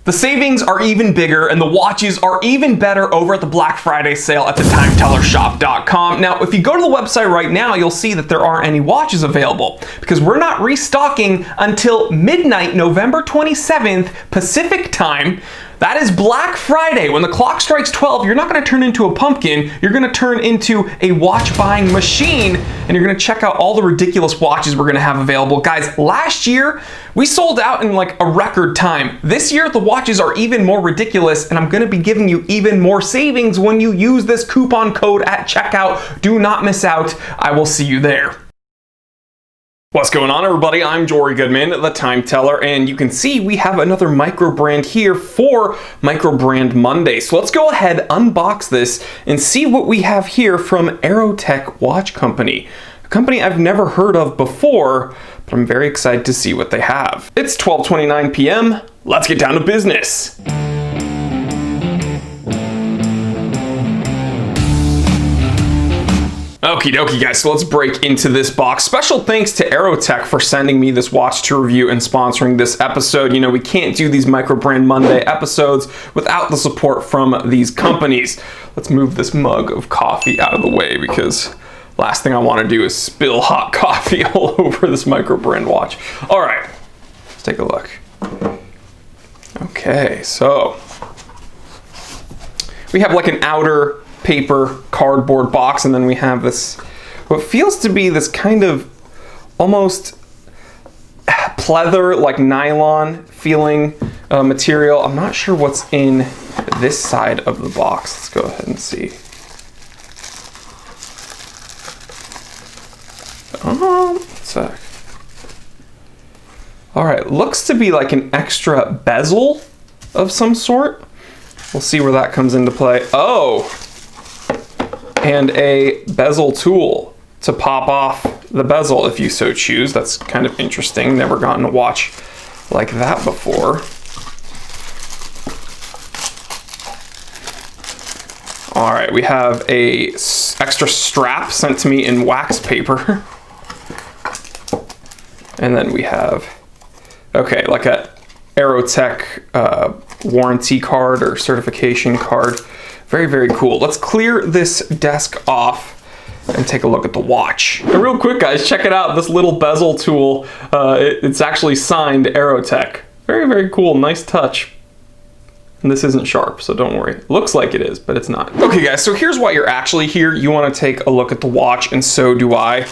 The savings are even bigger and the watches are even better over at the Black Friday sale at thetimtellershop.com. Now, if you go to the website right now, you'll see that there aren't any watches available because we're not restocking until midnight, November 27th, Pacific time. That is Black Friday. When the clock strikes 12, you're not gonna turn into a pumpkin, you're gonna turn into a watch buying machine, and you're gonna check out all the ridiculous watches we're gonna have available. Guys, last year, we sold out in like a record time. This year, the watches are even more ridiculous, and I'm gonna be giving you even more savings when you use this coupon code at checkout. Do not miss out. I will see you there. What's going on, everybody? I'm Jory Goodman, the Time Teller, and you can see we have another micro brand here for Micro Brand Monday. So let's go ahead, unbox this, and see what we have here from Aerotec Watch Company. A company I've never heard of before, but I'm very excited to see what they have. It's 12:29 p.m. Let's get down to business. Okie dokie guys, so let's break into this box. Special thanks to Aerotec for sending me this watch to review and sponsoring this episode. You know, we can't do these Micro Brand Monday episodes without the support from these companies. Let's move this mug of coffee out of the way because last thing I want to do is spill hot coffee all over this Micro Brand watch. All right, let's take a look. Okay, so we have like an outer paper cardboard box, and then we have this what feels to be this kind of almost pleather, like nylon feeling material. I'm not sure what's in this side of the box. Let's go ahead and see. One sec. All right, looks to be like an extra bezel of some sort. We'll see where that comes into play. Oh, and a bezel tool to pop off the bezel if you so choose. That's kind of interesting. Never gotten a watch like that before. All right, we have a extra strap sent to me in wax paper. And then we have, okay, like a Aerotec warranty card or certification card. Very, very cool. Let's clear this desk off and take a look at the watch. And real quick, guys, check it out. This little bezel tool, it's actually signed Aerotec. Very, very cool. Nice touch. And this isn't sharp, so don't worry. Looks like it is, but it's not. Okay, guys, so here's why you're actually here. You want to take a look at the watch, and so do I.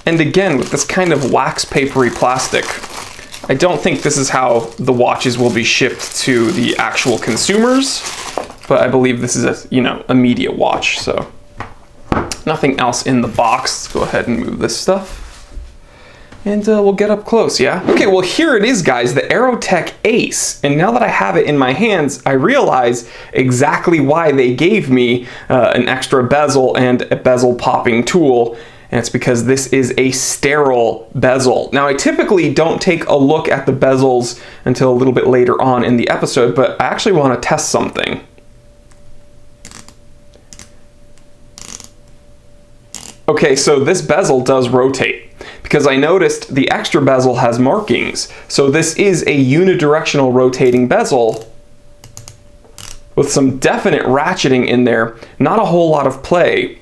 And again, with this kind of wax papery plastic, I don't think this is how the watches will be shipped to the actual consumers. But I believe this is a media watch, so nothing else in the box. Let's go ahead and move this stuff. And we'll get up close, yeah? Okay, well here it is, guys, the Aerotec Ace. And now that I have it in my hands, I realize exactly why they gave me an extra bezel and a bezel popping tool. And it's because this is a sterile bezel. Now, I typically don't take a look at the bezels until a little bit later on in the episode, but I actually want to test something. Okay, so this bezel does rotate because I noticed the extra bezel has markings. So this is a unidirectional rotating bezel with some definite ratcheting in there, not a whole lot of play.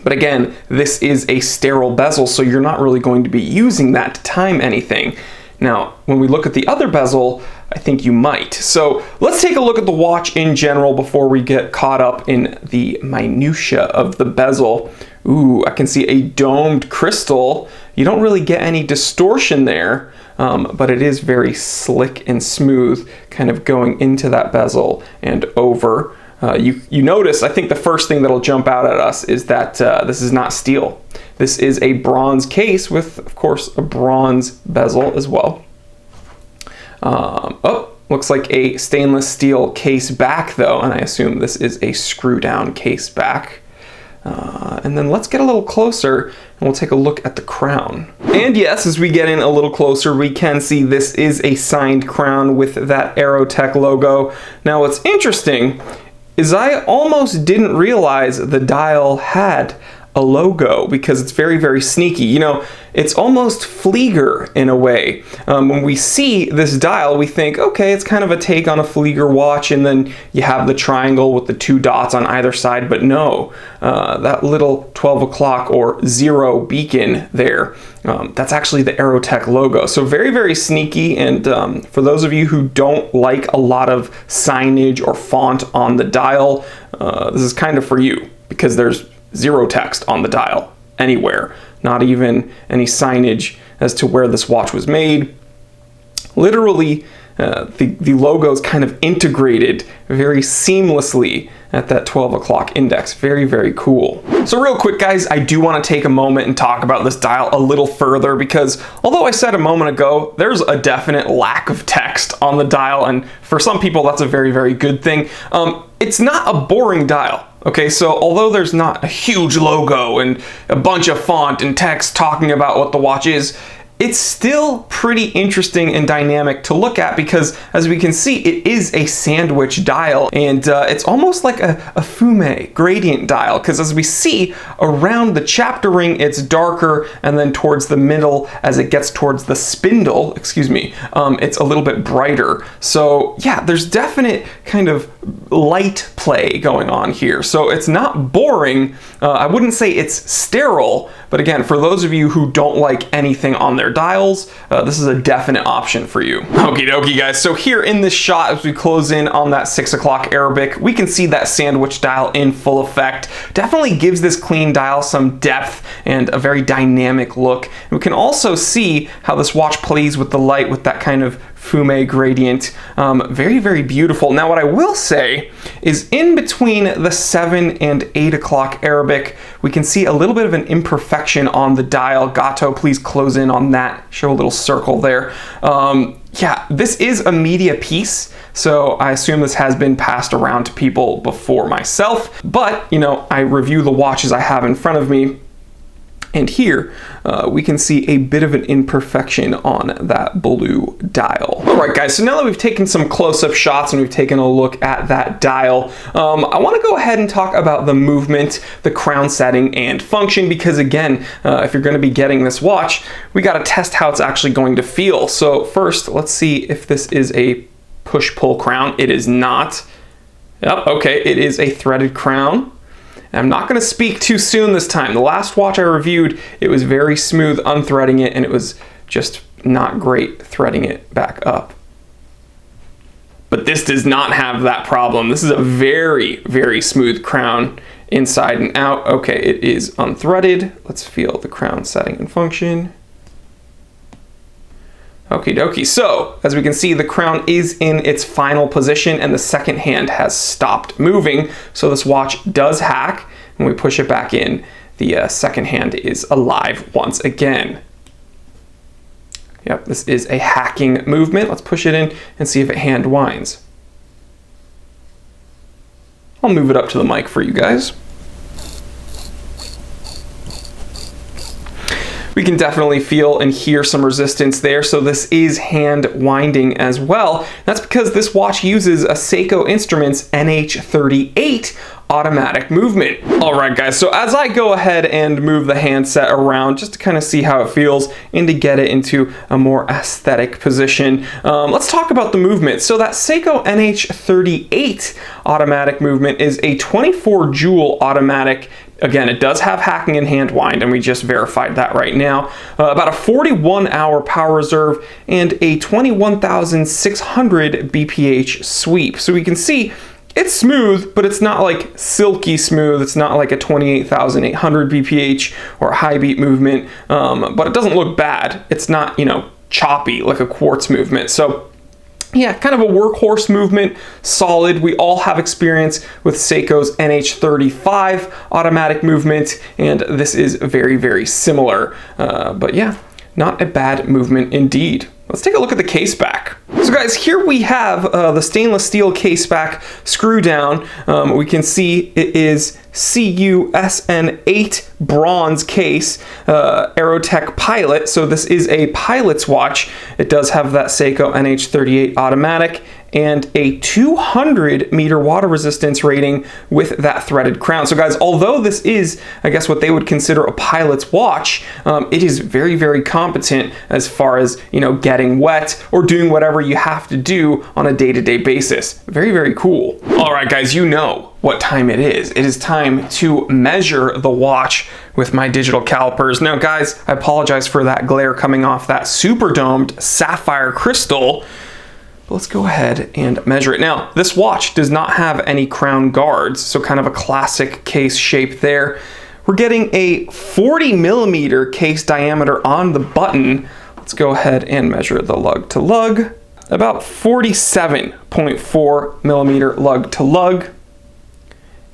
But again, this is a sterile bezel, so you're not really going to be using that to time anything. Now, when we look at the other bezel, I think you might. So let's take a look at the watch in general before we get caught up in the minutia of the bezel. Ooh, I can see a domed crystal. You don't really get any distortion there, but it is very slick and smooth, kind of going into that bezel and over. You notice, I think the first thing that'll jump out at us is that this is not steel. This is a bronze case with, of course, a bronze bezel as well. Oh, looks like a stainless steel case back though, and I assume this is a screw down case back. And then let's get a little closer and we'll take a look at the crown. And yes, as we get in a little closer, we can see this is a signed crown with that Aerotec logo. Now what's interesting is I almost didn't realize the dial had a logo because it's very, very sneaky. You know, it's almost Flieger in a way. When we see this dial, we think, okay, it's kind of a take on a Flieger watch, and then you have the triangle with the 2 dots on either side, but no, that little 12 o'clock or 0 beacon there, that's actually the Aerotec logo. So very, very sneaky, and for those of you who don't like a lot of signage or font on the dial, this is kind of for you, because there's 0 text on the dial anywhere, not even any signage as to where this watch was made. Literally, the logo is kind of integrated very seamlessly at that 12 o'clock index. Very, very cool. So real quick, guys, I do want to take a moment and talk about this dial a little further, because although I said a moment ago, there's a definite lack of text on the dial, and for some people, that's a very, very good thing. It's not a boring dial. Okay, so although there's not a huge logo and a bunch of font and text talking about what the watch is, it's still pretty interesting and dynamic to look at, because as we can see, it is a sandwich dial, and it's almost like a fume gradient dial, because as we see around the chapter ring, it's darker, and then towards the middle, as it gets towards the spindle, it's a little bit brighter. So yeah, there's definite kind of light play going on here. So it's not boring. I wouldn't say it's sterile, but again, for those of you who don't like anything on their dials, this is a definite option for you. Okie dokie, guys. So here in this shot, as we close in on that 6 o'clock Arabic, we can see that sandwich dial in full effect. Definitely gives this clean dial some depth and a very dynamic look. And we can also see how this watch plays with the light with that kind of fume gradient. Very, very beautiful. Now, what I will say is in between the 7 and 8 o'clock Arabic, we can see a little bit of an imperfection on the dial. Gato, please close in on that. Show a little circle there. Yeah, this is a media piece, so I assume this has been passed around to people before myself, but, you know, I review the watches I have in front of me, and here we can see a bit of an imperfection on that blue dial. All right, guys, so now that we've taken some close-up shots and we've taken a look at that dial, I want to go ahead and talk about the movement, the crown setting, and function, because again, if you're going to be getting this watch, we got to test how it's actually going to feel. So first, let's see if this is a push-pull crown. It is not. Yep, okay, it is a threaded crown. I'm not going to speak too soon this time. The last watch I reviewed, it was very smooth unthreading it, and it was just not great threading it back up. But this does not have that problem. This is a very, very smooth crown inside and out. Okay, it is unthreaded. Let's feel the crown setting and function. Okie dokie. So, as we can see, the crown is in its final position and the second hand has stopped moving. So this watch does hack. When we push it back in, the second hand is alive once again. Yep, this is a hacking movement. Let's push it in and see if it hand winds. I'll move it up to the mic for you guys. We can definitely feel and hear some resistance there, so this is hand winding as well. That's because this watch uses a Seiko Instruments NH38 automatic movement. All right, guys, so as I go ahead and move the handset around just to kind of see how it feels and to get it into a more aesthetic position, let's talk about the movement. So that Seiko NH38 automatic movement is a 24 joule automatic. Again, it does have hacking and hand wind, and we just verified that right now. About a 41-hour power reserve and a 21,600 BPH sweep. So we can see it's smooth, but it's not like silky smooth. It's not like a 28,800 BPH or a high beat movement, but it doesn't look bad. It's not, you know, choppy like a quartz movement. So yeah, kind of a workhorse movement, solid. We all have experience with Seiko's NH35 automatic movement, and this is very, very similar. But yeah, not a bad movement indeed. Let's take a look at the case back. So guys, here we have the stainless steel case back screw down. We can see it is CUSN8 bronze case, Aerotec Pilot. So this is a pilot's watch. It does have that Seiko NH38 automatic and a 200-meter water resistance rating with that threaded crown. So guys, although this is, I guess, what they would consider a pilot's watch, it is very, very competent as far as, you know, getting wet or doing whatever you have to do on a day-to-day basis. Very, very cool. All right, guys, you know what time it is. It is time to measure the watch with my digital calipers. Now, guys, I apologize for that glare coming off that super domed sapphire crystal. But let's go ahead and measure it. Now, this watch does not have any crown guards, so kind of a classic case shape there. We're getting a 40 millimeter case diameter on the button. Let's go ahead and measure the lug to lug. About 47.4 millimeter lug to lug.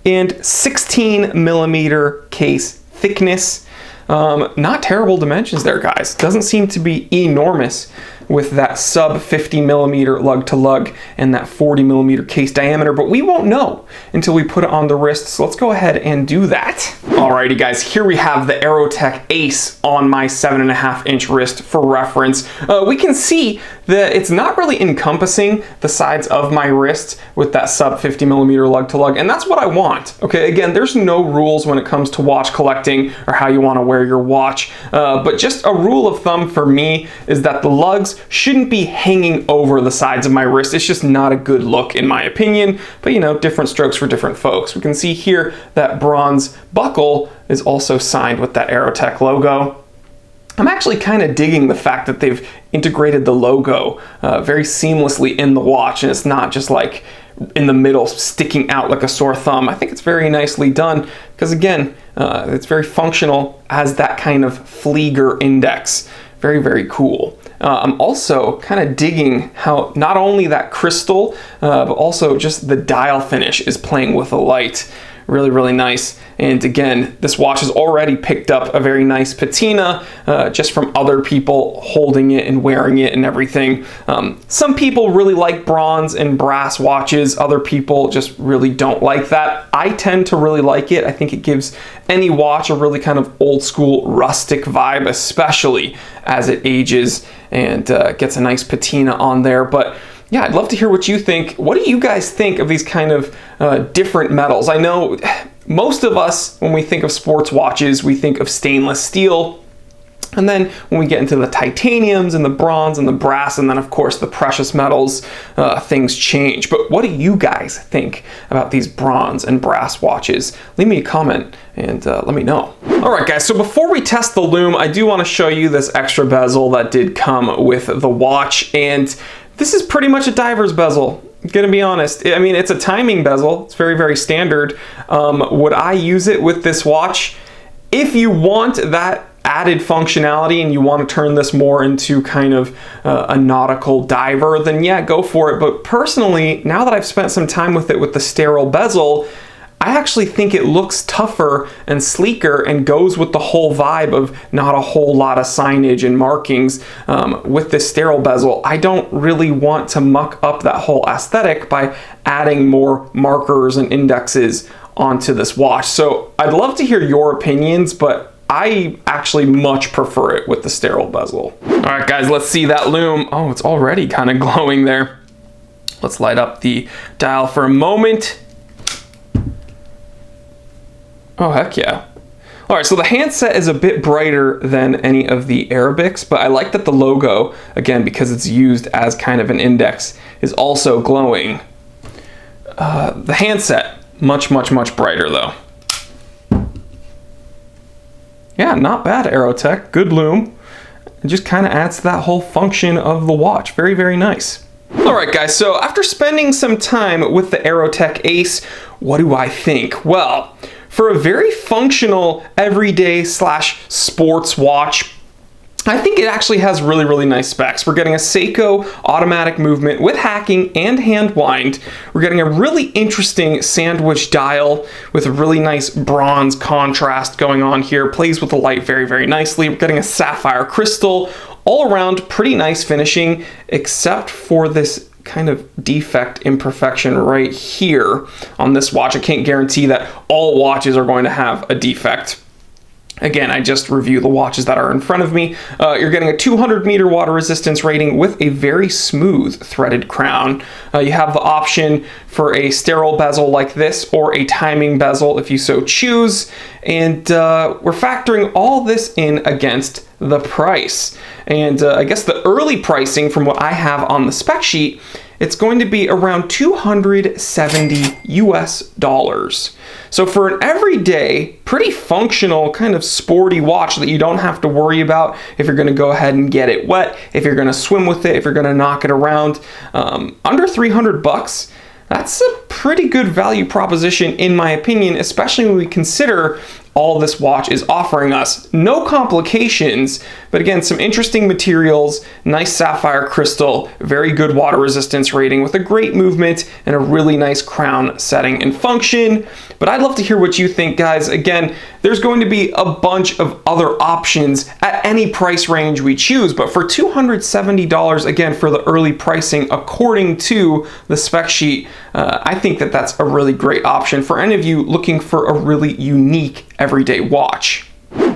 And 16 millimeter case thickness. Not terrible dimensions there, guys. Doesn't seem to be enormous with that sub 50 millimeter lug to lug and that 40 millimeter case diameter, but we won't know until we put it on the wrist. So let's go ahead and do that. Alrighty, guys, here we have the Aerotec Ace on my 7.5-inch wrist for reference. We can see that it's not really encompassing the sides of my wrist with that sub 50 millimeter lug to lug, and that's what I want. Okay, again, there's no rules when it comes to watch collecting or how you want to wear your watch, but just a rule of thumb for me is that the lugs shouldn't be hanging over the sides of my wrist. It's just not a good look in my opinion, but you know, different strokes for different folks. We can see here that bronze buckle is also signed with that Aerotec logo. I'm actually kind of digging the fact that they've integrated the logo very seamlessly in the watch, and it's not just like in the middle sticking out like a sore thumb. I think it's very nicely done because, again, it's very functional as that kind of Flieger index. Very, very cool. I'm also kind of digging how not only that crystal, but also just the dial finish is playing with the light. Really, really nice. And again, this watch has already picked up a very nice patina just from other people holding it and wearing it and everything. Some people really like bronze and brass watches. Other people just really don't like that. I tend to really like it. I think it gives any watch a really kind of old school rustic vibe, especially as it ages and gets a nice patina on there. But yeah, I'd love to hear what you think. What do you guys think of these kind of different metals? I know most of us, when we think of sports watches, we think of stainless steel. And then when we get into the titaniums and the bronze and the brass, and then of course the precious metals, things change. But what do you guys think about these bronze and brass watches? Leave me a comment and let me know. All right, guys, so before we test the lume, I do want to show you this extra bezel that did come with the watch. And this is pretty much a diver's bezel. I'm gonna be honest. I mean, it's a timing bezel. It's very, very standard. Would I use it with this watch? If you want that added functionality and you want to turn this more into kind of a nautical diver, then yeah, go for it. But personally, now that I've spent some time with it with the sterile bezel, I actually think it looks tougher and sleeker and goes with the whole vibe of not a whole lot of signage and markings with this sterile bezel. I don't really want to muck up that whole aesthetic by adding more markers and indexes onto this watch. So I'd love to hear your opinions, but I actually much prefer it with the sterile bezel. All right, guys, let's see that lume. Oh, it's already kind of glowing there. Let's light up the dial for a moment. Oh, heck yeah. All right, so the handset is a bit brighter than any of the Arabics, but I like that the logo, again, because it's used as kind of an index, is also glowing. The handset, much, much, much brighter though. Yeah, not bad, Aerotec. Good lume. It just kind of adds to that whole function of the watch. Very, very nice. All right, guys, so after spending some time with the Aerotec Ace, what do I think? Well, for a very functional everyday / sports watch, I think it actually has really, really nice specs. We're getting a Seiko automatic movement with hacking and hand wind. We're getting a really interesting sandwich dial with a really nice bronze contrast going on here. Plays with the light very, very nicely. We're getting a sapphire crystal. All around, pretty nice finishing, except for this kind of defect imperfection right here on this watch. I can't guarantee that all watches are going to have a defect Again, I just review the watches that are in front of me. You're getting a 200 meter water resistance rating with a very smooth threaded crown. You have the option for a sterile bezel like this or a timing bezel if you so choose. And we're factoring all this in against the price. And I guess the early pricing from what I have on the spec sheet, it's going to be around $270 US. So for an everyday, pretty functional, kind of sporty watch that you don't have to worry about if you're going to go ahead and get it wet, if you're going to swim with it, if you're going to knock it around, under 300 bucks, that's a pretty good value proposition in my opinion, especially when we consider all this watch is offering us. No complications, but again, some interesting materials, nice sapphire crystal, very good water resistance rating with a great movement and a really nice crown setting and function. But I'd love to hear what you think, guys. Again, there's going to be a bunch of other options at any price range we choose, but for $270, again, for the early pricing, according to the spec sheet, I think that that's a really great option for any of you looking for a really unique everyday watch.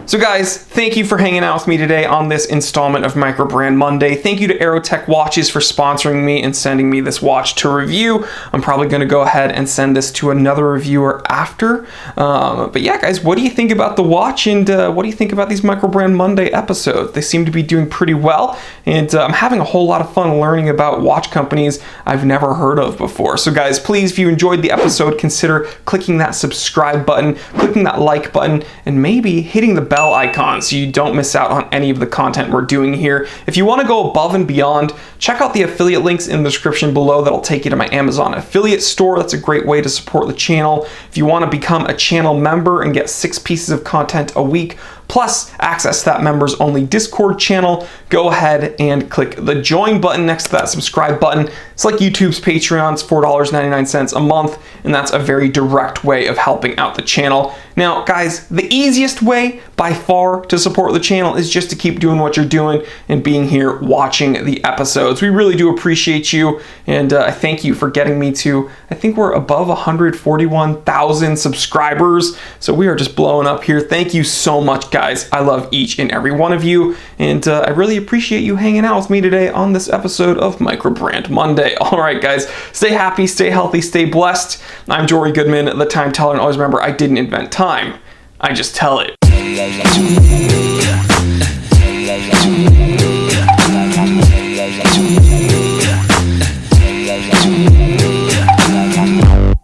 So guys, thank you for hanging out with me today on this installment of Micro Brand Monday. Thank you to Aerotec Watches for sponsoring me and sending me this watch to review. I'm probably going to go ahead and send this to another reviewer after. But yeah, guys, what do you think about the watch, and what do you think about these Micro Brand Monday episodes? They seem to be doing pretty well, and I'm having a whole lot of fun learning about watch companies I've never heard of before. So guys, please, if you enjoyed the episode, consider clicking that subscribe button, clicking that like button, and maybe hitting the bell icon so you don't miss out on any of the content we're doing here. If you want to go above and beyond, check out the affiliate links in the description below. That'll take you to my Amazon affiliate store. That's a great way to support the channel. If you want to become a channel member and get 6 pieces of content a week, plus access to that members only Discord channel, go ahead and click the join button next to that subscribe button. It's like YouTube's Patreon. It's $4.99 a month, and that's a very direct way of helping out the channel. Now, guys, the easiest way by far to support the channel is just to keep doing what you're doing and being here watching the episodes. We really do appreciate you, and I thank you for getting me to, I think we're above 141,000 subscribers, so we are just blowing up here. Thank you so much, guys. I love each and every one of you, and I really appreciate you hanging out with me today on this episode of Micro Brand Monday. All right, guys, stay happy, stay healthy, stay blessed. I'm Jory Goodman, the Time Teller, and always remember, I didn't invent time. I just tell it.